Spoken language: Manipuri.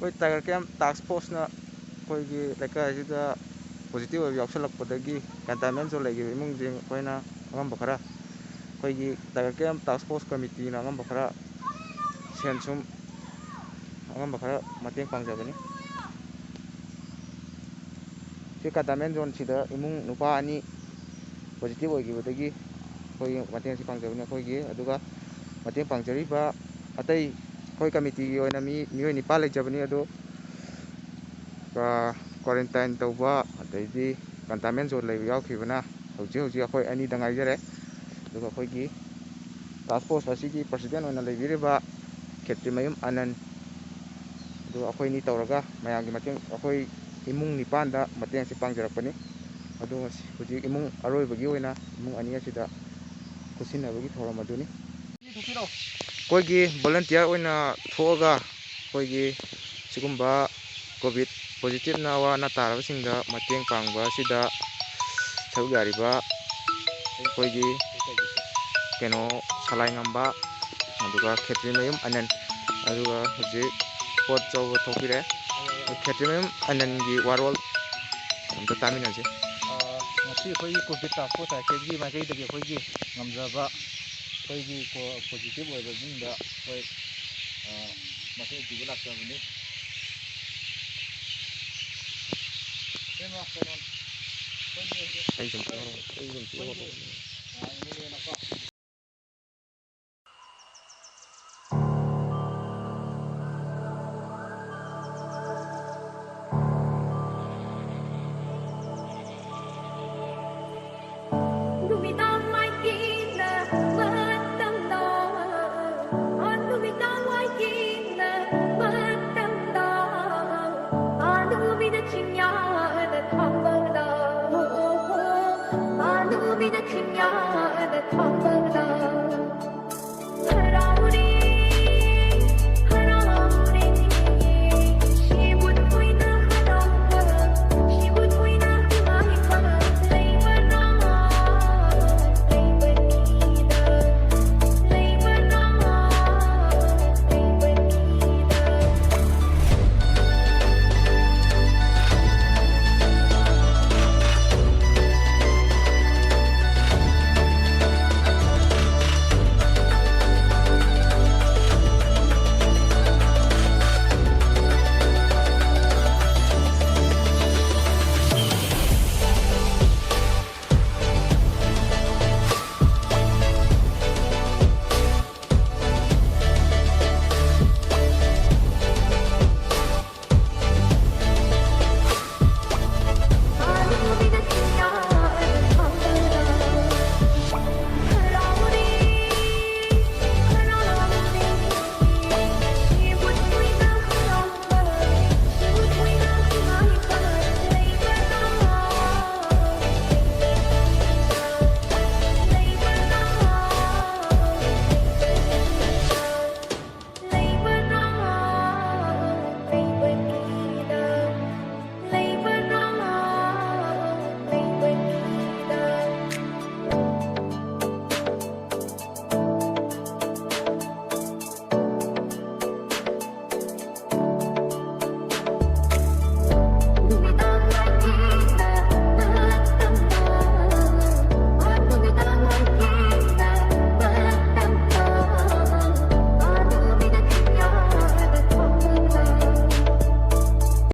ꯑꯩꯈꯣꯏ ꯇꯥꯏꯒꯔ ꯀꯦꯝ ꯇꯥꯛꯁ ꯐꯣꯔꯁꯅ ꯑꯩꯈꯣꯏꯒꯤ ꯂꯩꯀꯥꯏꯁꯤꯗ ꯄꯣꯖꯤꯇꯤꯚ ꯑꯣꯏꯕ ꯌꯥꯎꯁꯜꯂꯛꯄꯗꯒꯤ ꯀꯟꯇꯥꯏꯟꯃꯦꯟ ꯖꯣꯟ ꯂꯩꯈꯤꯕ ꯏꯃꯨꯡꯁꯤꯡ ꯑꯩꯈꯣꯏꯅ ꯑꯉꯝꯕ ꯈꯔ ꯑꯩꯈꯣꯏꯒꯤ ꯇꯥꯏꯒꯔ ꯀꯦꯝ ꯇꯥꯛꯁ ꯐꯣꯔꯁ ꯀꯃꯤꯇꯤꯅ ꯑꯉꯝꯕ ꯈꯔ ꯁꯦꯟ ꯁꯨꯝ ꯑꯉꯝꯕ ꯈꯔ ꯃꯇꯦꯡ ꯄꯥꯡꯖꯕꯅꯤ꯫ ꯁꯤ ꯀꯟꯇꯥꯏꯟꯃꯦꯟ ꯖꯣꯟꯁꯤꯗ ꯏꯃꯨꯡ ꯅꯨꯄꯥ 2 ꯄꯣꯖꯤꯇꯤꯚ ꯑꯣꯏꯈꯤꯕꯗꯒꯤ ꯑꯩꯈꯣꯏꯒꯤ ꯃꯇꯦꯡꯁꯤ ꯄꯥꯡꯖꯕꯅꯤ ꯑꯩꯈꯣꯏꯒꯤ, ꯑꯗꯨꯒ ꯃꯇꯦꯡ ꯄꯥꯡꯖꯔꯤꯕ ꯑꯇꯩ ꯑꯩꯈꯣꯏ ꯀꯃꯤꯇꯤꯒꯤ ꯑꯣꯏꯅ ꯃꯤꯑꯣꯏ 9 ꯂꯩꯖꯕꯅꯤ, ꯑꯗꯨ ꯀ꯭ꯋꯥꯔꯦꯟꯇꯥꯏꯟ ꯇꯧꯕ ꯑꯗꯩꯗꯤ ꯀꯟꯇꯥꯏꯟꯃꯦꯟ ꯖꯣꯟ ꯂꯩꯕ ꯌꯥꯎꯈꯤꯕꯅ ꯍꯧꯖꯤꯛ ꯑꯩꯈꯣꯏ 2ꯗ ꯉꯥꯏꯖꯔꯦ꯫ ꯑꯗꯨꯒ ꯑꯩꯈꯣꯏꯒꯤ ꯇꯥꯁꯛ ꯐꯣꯔꯁ ꯑꯁꯤꯒꯤ ꯄ꯭ꯔꯁꯤꯗꯦꯟ ꯑꯣꯏꯅ ꯂꯩꯕꯤꯔꯤꯕ ꯈꯦꯇ꯭ꯔꯤꯃꯌꯨꯝ ꯑꯅꯟ, ꯑꯗꯨ ꯑꯩꯈꯣꯏ 2 ꯇꯧꯔꯒ ꯃꯌꯥꯝꯒꯤ ꯃꯇꯦꯡ ꯑꯩꯈꯣꯏ ꯏꯃꯨꯡ 9ꯗ ꯃꯇꯦꯡꯁꯤ ꯄꯥꯡꯖꯔꯛꯄꯅꯤ꯫ ꯑꯗꯨ ꯍꯧꯖꯤꯛ ꯏꯃꯨꯡ ꯑꯔꯣꯏꯕꯒꯤ ꯑꯣꯏꯅ ꯏꯃꯨꯡ 2 ꯑꯁꯤꯗ ꯈꯨꯠꯁꯤꯟꯅꯕꯒꯤ ꯊꯧꯔꯝ ꯑꯗꯨꯅꯤ꯫ ꯑꯩꯈꯣꯏꯒꯤ ꯚꯣꯂꯨꯟꯇꯤꯌꯔ ꯑꯣꯏꯅ ꯊꯣꯛꯑꯒ ꯑꯩꯈꯣꯏꯒꯤ ꯁꯤꯒꯨꯝꯕ ꯀꯣꯚꯤꯗ ꯄꯣꯖꯤꯇꯤꯚꯅ ꯑꯋꯥ ꯑꯅꯥ ꯇꯥꯔꯕꯁꯤꯡꯗ ꯃꯇꯦꯡ ꯄꯥꯡꯕ ꯑꯁꯤꯗ ꯁꯔꯨꯛ ꯌꯥꯔꯤꯕ ꯑꯩꯈꯣꯏꯒꯤ ꯁꯂꯥꯏꯉꯝꯕ, ꯑꯗꯨꯒ ꯈꯦꯇ꯭ꯔꯤꯃꯌꯨꯝ ꯑꯅꯟ, ꯑꯗꯨꯒ ꯍꯧꯖꯤꯛ ꯄꯣꯠ ꯑꯆꯧꯕ ꯊꯣꯛꯄꯤꯔꯦ ꯈꯦꯇ꯭ꯔꯤꯃꯌꯨꯝ ꯑꯅꯟꯒꯤ ꯋꯥꯔꯣꯜ ꯑꯝꯇ ꯇꯥꯃꯤꯟꯅꯁꯤ꯫ ꯉꯁꯤ ꯑꯩꯈꯣꯏꯒꯤ ꯀꯣꯚꯤꯗ ꯇꯥꯁꯛ ꯐꯣꯔꯁ ꯁꯥꯏꯀꯦꯜꯒꯤ ꯃꯥꯏꯀꯩꯗꯒꯤ ꯑꯩꯈꯣꯏꯒꯤ ꯉꯝꯖꯕ ꯑꯩꯈꯣꯏꯒꯤ ꯄꯣꯖꯤꯇꯤꯚ ꯑꯣꯏꯕ ꯏꯃꯨꯡꯗ ꯑꯩꯈꯣই ꯃꯇꯦꯡ ꯄꯤꯕ ꯂꯥꯛꯆꯕꯅꯤ꯫ Be the king, the